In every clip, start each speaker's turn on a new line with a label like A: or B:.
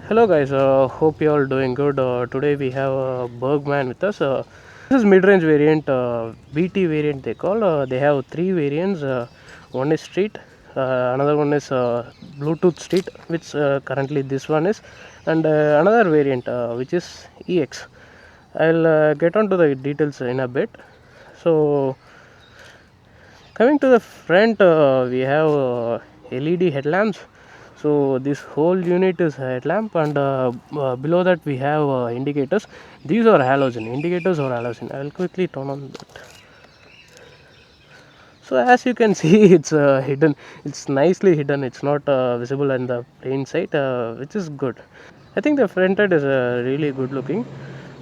A: Hello guys, hope you all doing good. Today we have Burgman with us. This is mid-range variant, BT variant they call. They have three variants. One is street, another one is Bluetooth street, which currently this one is, and another variant which is EX. I'll get on to the details in a bit. So coming to the front, we have LED headlamps. So this whole unit is headlamp, and below that we have indicators. These are halogen indicators or halogen. I will quickly turn on that. So as you can see, it's hidden. It's nicely hidden. It's not visible on the plain sight, which is good. I think the front end is really good looking.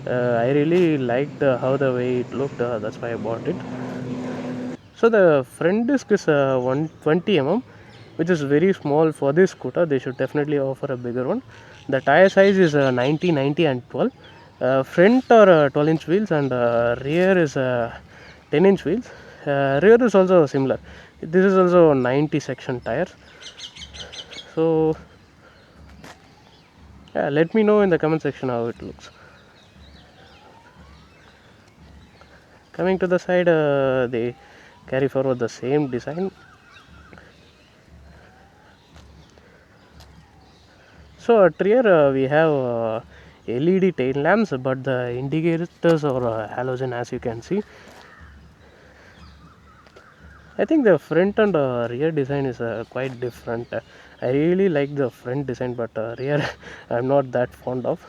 A: I really liked how the way it looked. That's why I bought it. So the front disc is 120 mm, which is very small for this scooter. They should definitely offer a bigger one. The tire size is 90, 90 and 12. Front are 12-inch wheels, and rear is 10-inch wheels. Rear is also similar. This is also 90 section tires. So yeah, let me know in the comment section how it looks. Coming to the side, they carry forward the same design. So at rear we have LED tail lamps, but the indicators are halogen, as you can see. I think the front and rear design is quite different. I really like the front design, but rear I'm not that fond of.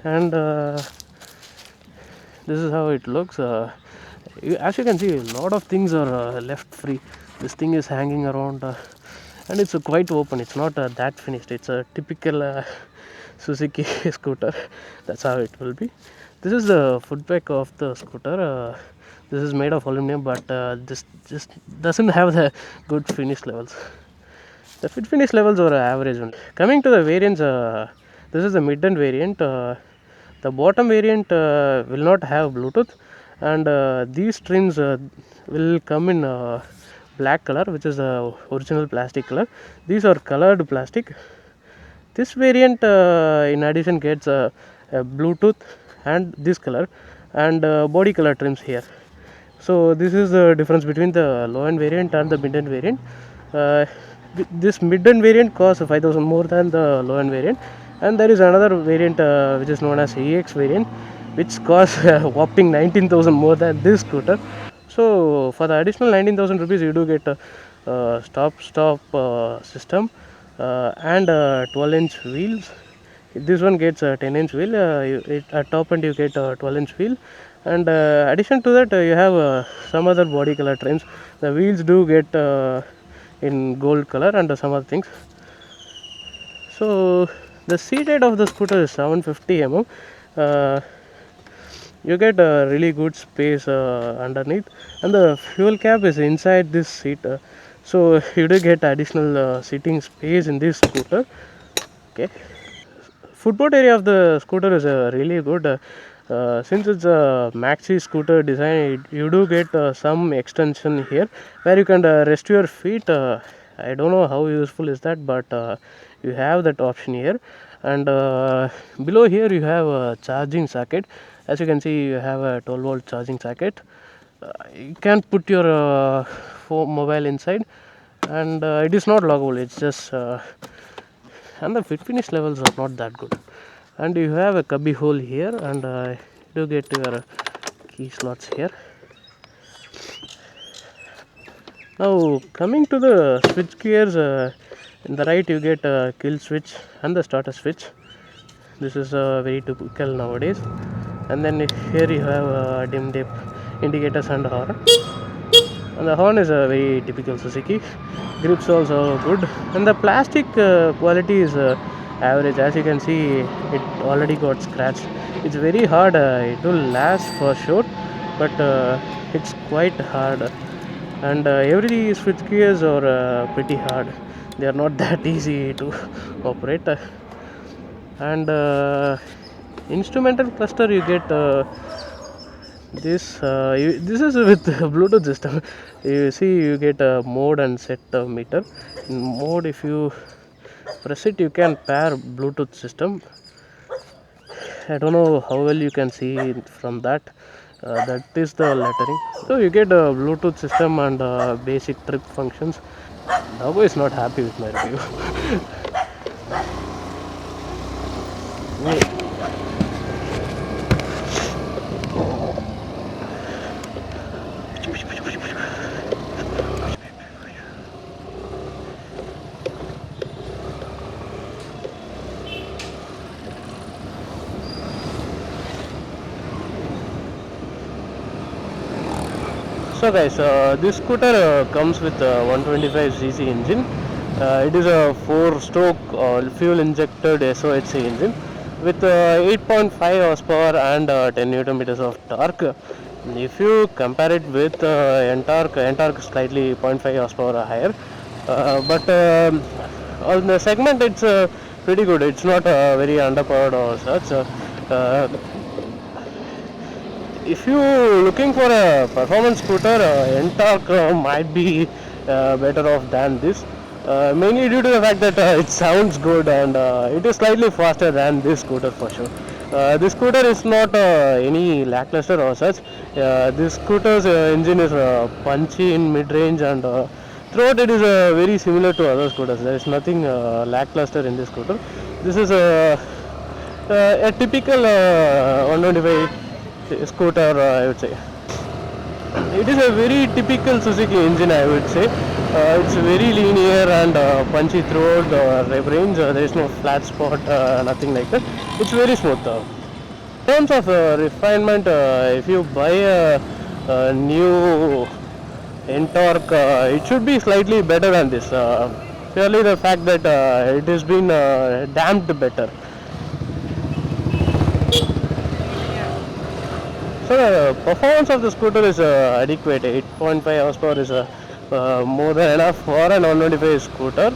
A: And this is how it looks. As you can see, a lot of things are left free. This thing is hanging around, and it's quite open. It's not that finished. It's a typical Suzuki scooter. That's how it will be. This is the footback of the scooter. This is made of aluminum, but this just doesn't have the good finish levels. The fit finish levels are average one. Coming to the variants, this is the mid-end variant. The bottom variant will not have Bluetooth, and these trims will come in black color, which is the original plastic color. These are colored plastic. This variant in addition gets a Bluetooth and this color, and body color trims here. So this is the difference between the low end variant and the mid end variant. This mid end variant costs 5,000 more than the low end variant, and there is another variant which is known as EX variant, which costs whopping 19,000 more than this scooter. So for the additional 19,000 rupees, you do get a stop system and 12-inch wheels. This one gets a 10-inch wheel. At top end you get a 12-inch wheel, and addition to that you have some other body color trims. The wheels do get in gold color and some other things. So the seat height of the scooter is 750 mm. You get a really good space underneath, and the fuel cap is inside this seat, so you do get additional seating space in this scooter. Okay, footboard area of the scooter is really good. Since it's a maxi scooter design, you do get some extension here where you can rest your feet. I don't know how useful is that, but you have that option here. And below here you have a charging socket. As you can see, you have a 12-volt charging socket. You can put your phone mobile inside, and it is not lockable. It's just and the fit finish levels are not that good. And you have a cubby hole here, and you do get your key slots here. Now coming to the switch gears, in the right you get a kill switch and the starter switch. This is very typical nowadays. And then here you have dim dip indicators and horn. And the horn is a very typical Suzuki. Grips also good, and the plastic quality is average. As you can see, it already got scratched. It's very hard. It will last for sure, but it's quite hard. And every switch gears are pretty hard. They are not that easy to operate. And instrumental cluster you get this is with Bluetooth system. You see, you get a mode and set meter. In mode, if you press it, you can pair Bluetooth system. I don't know how well you can see it from that. That is the lettering. So you get a Bluetooth system and basic trip functions. Doggo is not happy with my review. So guys, this scooter comes with a 125cc engine. It is a 4-stroke fuel injected SOHC engine with 8.5 horsepower and 10 Newton meters of torque. If you compare it with N-Torque slightly 0.5 horsepower higher, but on the segment it's pretty good. It's not very underpowered or such. If you looking for a performance scooter, N-Torque might be better off than this. Mainly due to the fact that it sounds good and it is slightly faster than this scooter for sure. This scooter is not any lackluster or such. This scooter's engine is punchy in mid-range and throughout it is very similar to other scooters. There is nothing lackluster in this scooter. This is a typical 125 scooter, I would say. It is a very typical Suzuki engine, I would say. It's very linear and punchy throughout the range. There is no flat spot, nothing like that. It's very smooth. In terms of refinement, if you buy a new N-Torque, it should be slightly better than this. Purely the fact that it has been damped better. So the performance of the scooter is adequate. 8.5 horsepower is more than enough for an 125 scooter.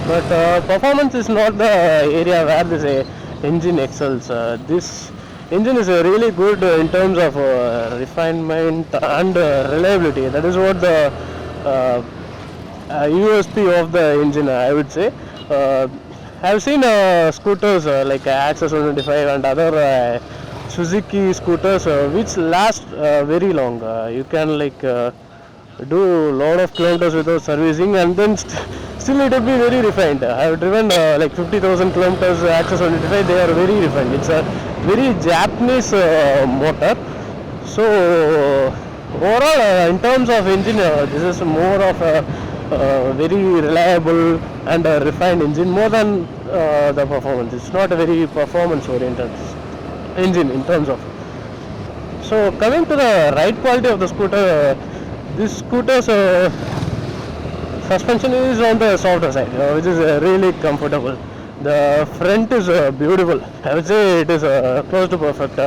A: But performance is not the area where this engine excels. This engine is really good in terms of refinement and reliability. That is what the USP of the engine, I would say. I've seen scooters like Access 125 and other Suzuki scooters which last very long. You can do a lot of kilometers without servicing and then still it will be very refined. I have driven like 50,000 kilometers Access 125. They are very refined. It's a very Japanese motor. So overall in terms of engine, this is more of a very reliable and refined engine more than the performance. It's not a very performance oriented engine in terms of. So coming to the ride quality of the scooter, this scooter's suspension is on the softer side, which is really comfortable. The front is beautiful. I would say it is close to perfect.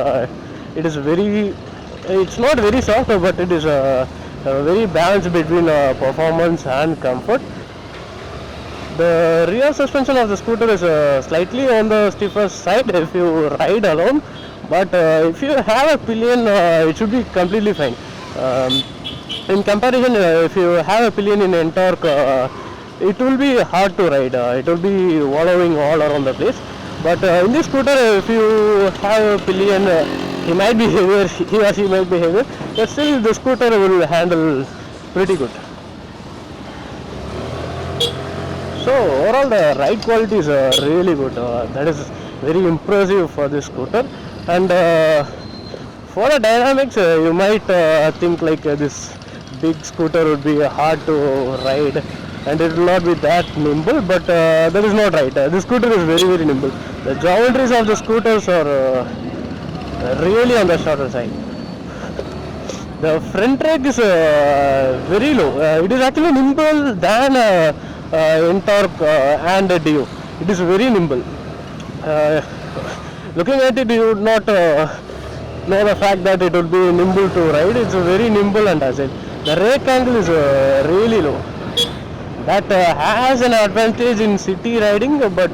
A: It is very, it's not very soft, but it is very balanced between performance and comfort. The rear suspension of the scooter is slightly on the stiffer side if you ride alone, but if you have a pillion, it should be completely fine. In comparison, if you have a pillion in N-Torque, it will be hard to ride. It will be wallowing all around the place. But in this scooter, if you have a pillion, he might be heavier, he or she might be heavier, but still the scooter will handle pretty good. So overall the ride quality is really good. That is very impressive for this scooter. And for the dynamics, you might think like this big scooter would be hard to ride and it will not be that nimble, but that is not right. This scooter is very nimble. The geometries of the scooters are really on the shorter side. The front brake is very low. It is actually nimble than N-Torque and DU. It is very nimble. Looking at it, you would not know the fact that it would be nimble to ride. It's very nimble and agile. The rake angle is really low. That has an advantage in city riding, but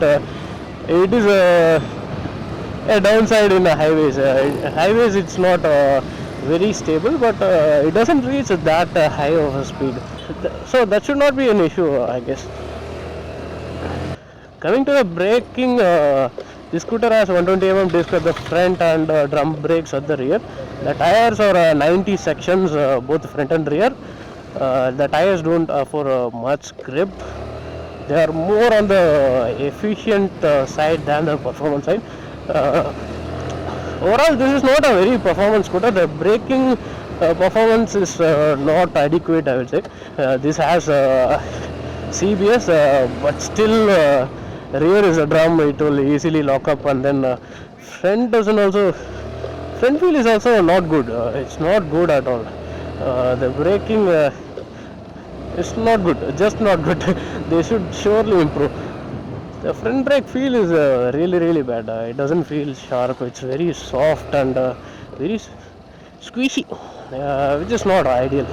A: it is a downside in the highways. Highways it's not very stable, but it doesn't reach that high of a speed. So that should not be an issue, I guess. Coming to the braking, this scooter has 120 disc at the front and drum brakes at the rear. The tires are 90 sections, both front and rear. The tires don't offer much grip. They are more on the efficient side than the performance side. Overall, this is not a very performance scooter. The braking performance is not adequate, I would say. This has CBS, but still rear is a drum. It will easily lock up, and then front doesn't also. Front wheel is also not good. It's not good at all. The braking is not good. Just not good. They should surely improve. The front brake feel is really bad. It doesn't feel sharp. It's very soft and very squishy, which is not ideal.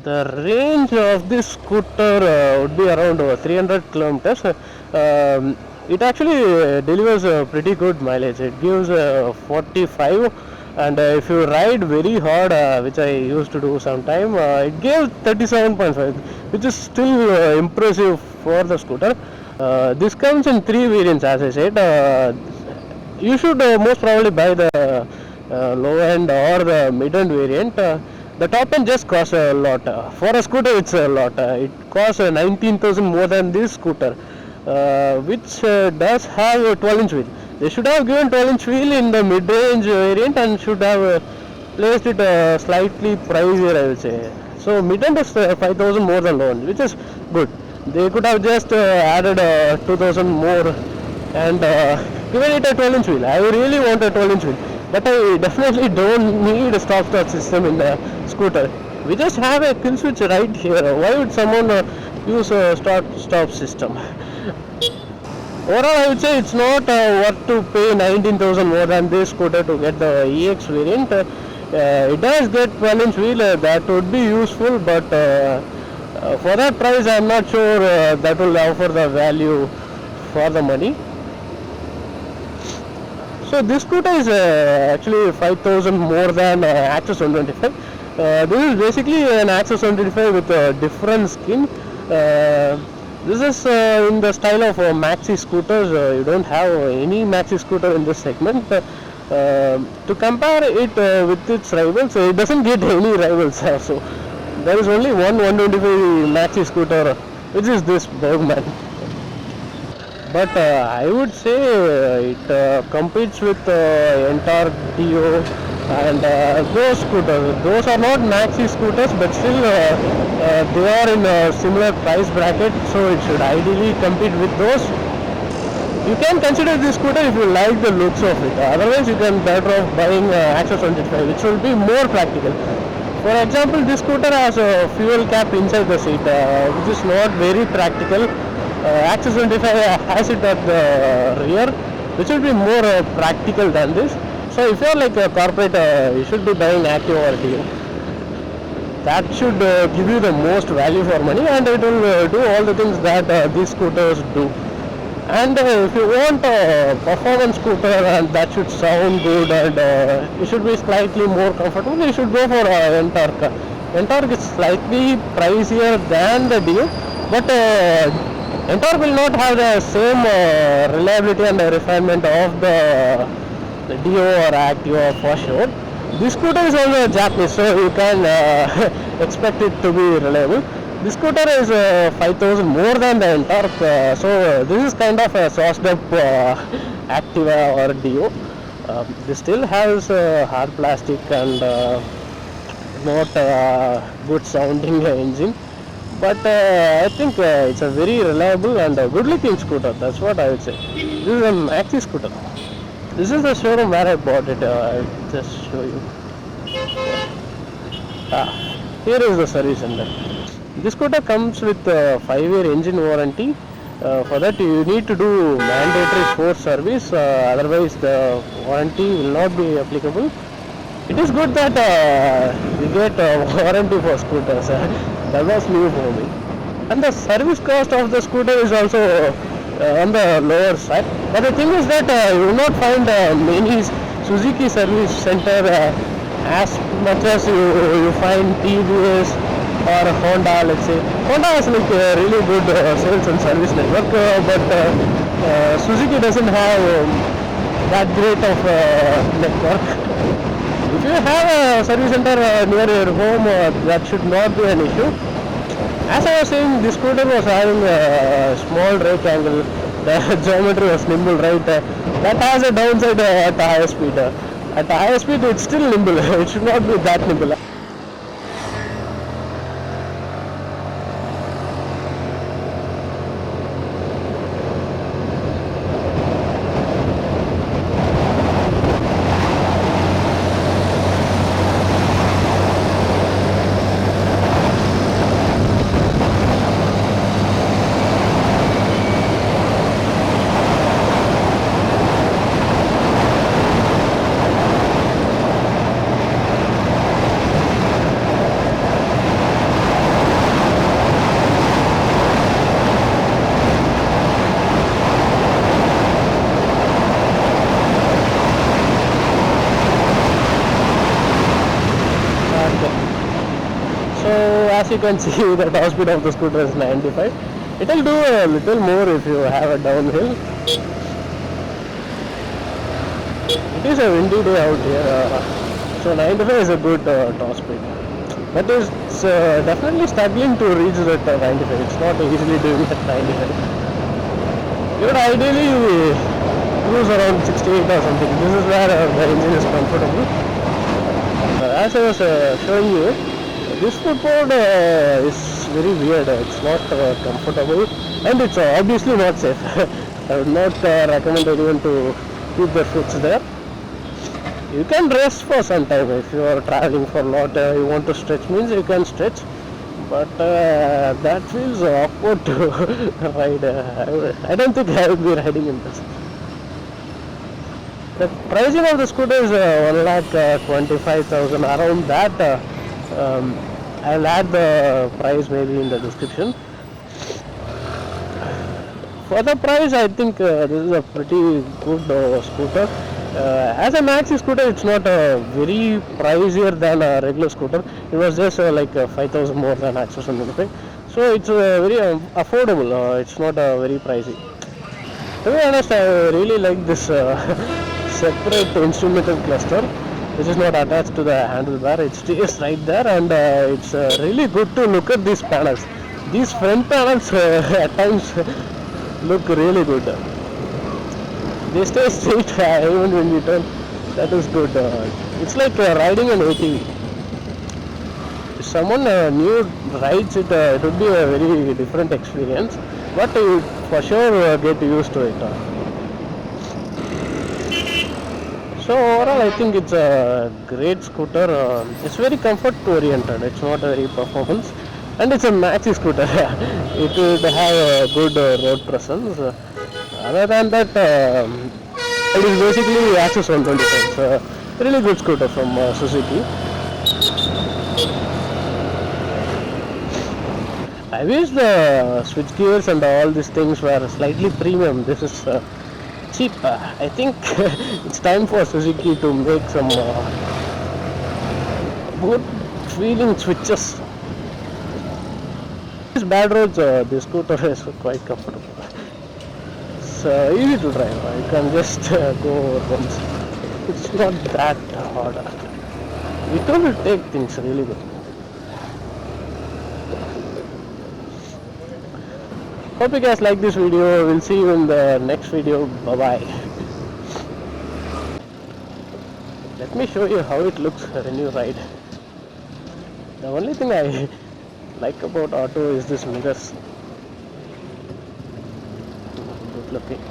A: The range of this scooter would be around 300 kilometers. It actually delivers a pretty good mileage. It gives 45, and if you ride very hard, which I used to do sometime, it gives 37.5, which is still impressive for the scooter. This comes in 3 variants, as I said. You should most probably buy the low end or the mid end variant. The top end just costs a lot. For a scooter, it's a lot. It costs 19,000 more than this scooter, which does have a 12-inch wheel. They should have given 12-inch wheel in the mid-range variant and should have placed it slightly pricier, I would say. So mid-end is 5,000 more than low end, which is good. They could have just added 2,000 more and given it a 12-inch wheel. I really want a 12-inch wheel, but I definitely don't need a stop-start system in the scooter. We just have a kill switch right here. Why would someone use a start-stop system? Overall, I would say it's not worth to pay 19,000 more than this scooter to get the EX variant. It does get 12-inch wheel, that would be useful, but for that price, I'm not sure that will offer the value for the money. So this scooter is actually 5,000 more than Access 125. This is basically an Access 125 with a different skin. This is in the style of maxi scooters. You don't have any maxi scooter in this segment. To compare it with its rivals, it doesn't get any rivals. So there is only one 125 maxi scooter, which is this Burgman. But I would say it competes with entire Dio and those scooters. Those are not maxi scooters, but still they are in a similar price bracket, so it should ideally compete with those. You can consider this scooter if you like the looks of it. Otherwise, you can better off buying Access 125, which will be more practical. For example, this scooter has a fuel cap inside the seat, which is not very practical. Access 125 has it at the rear, which will be more practical than this. So if you are like a corporate, you should be buying Active or Dio. That should give you the most value for money, and it will do all the things that these scooters do. And if you want a performance scooter and that should sound good and you should be slightly more comfortable, you should go for N-Torque. N-Torque is slightly pricier than the Dio, but N-Torque will not have the same reliability and refinement of the Dio or Activa for sure. This scooter is also Japanese, so you can expect it to be reliable. This scooter is 5,000 more than the N-Torque, so this is kind of a sauced up Activa or Dio. This still has hard plastic and not good sounding engine, but I think it's a very reliable and good looking scooter. That's what I would say. This is a maxi scooter. This is the showroom where I bought it. I'll just show you. Here is the service center. This scooter comes with a 5-year engine warranty. For that you need to do mandatory force service, otherwise the warranty will not be applicable. It is good that we get a warranty for scooters. That was new for me. And the service cost of the scooter is also on the lower side. But the thing is that you will not find many Suzuki service center as much as you find TVS or Honda, let's say. Honda has like a really good sales and service network, but Suzuki doesn't have that great of network. If you have a service center near your home, that should not be an issue. As I was saying, this scooter was having a small rake angle. The geometry was nimble, right? That has a downside at the higher speed. At the higher speed, it's still nimble. It should not be that nimble. So as you can see, the top speed of the scooter is 95. It will do a little more if you have a downhill. It is a windy day out here, so 95 is a good top speed. But it's definitely struggling to reach that 95. It's not easily doing that 95. You would ideally cruise around 68 or something. This is where the engine is comfortable. As I was showing you, this footboard is very weird. It's not comfortable, and it's obviously not safe. I would not recommend anyone to keep their foot there. You can rest for some time if you are traveling for a lot. You want to stretch, means you can stretch, but that feels awkward to ride. I don't think I would be riding in this. The pricing of the scooter is 1,25,000, around that. I'll add the price maybe in the description. For the price, I think this is a pretty good scooter. As a maxi scooter, it's not very pricier than a regular scooter. It was just like 5,000 more than Access and everything. So it's very affordable. It's not very pricey. To be honest, I really like this separate instrumental cluster, which is not attached to the handlebar. It stays right there, and it's really good to look at these panels. These front panels at times look really good. They stay straight even when you turn. That is good. It's like riding an ATV. If someone new rides it, it would be a very different experience, but you for sure get used to it. So overall, I think it's a great scooter. It's very comfort oriented. It's not very performance, and it's a maxi scooter. It would have a good road presence. Other than that, it is basically Access 125. It's a really good scooter from Suzuki. I wish the switch gears and all these things were slightly premium. This is cheap. I think it's time for Suzuki to make some good feeling switches. These bad roads, this scooter is quite comfortable. It's easy to drive. You can just go over once. It's not that hard. It will take things really good. Hope you guys like this video. We'll see you in the next video. Bye bye. Let me show you how it looks when you ride. The only thing I like about auto is this mirrors. Good looking.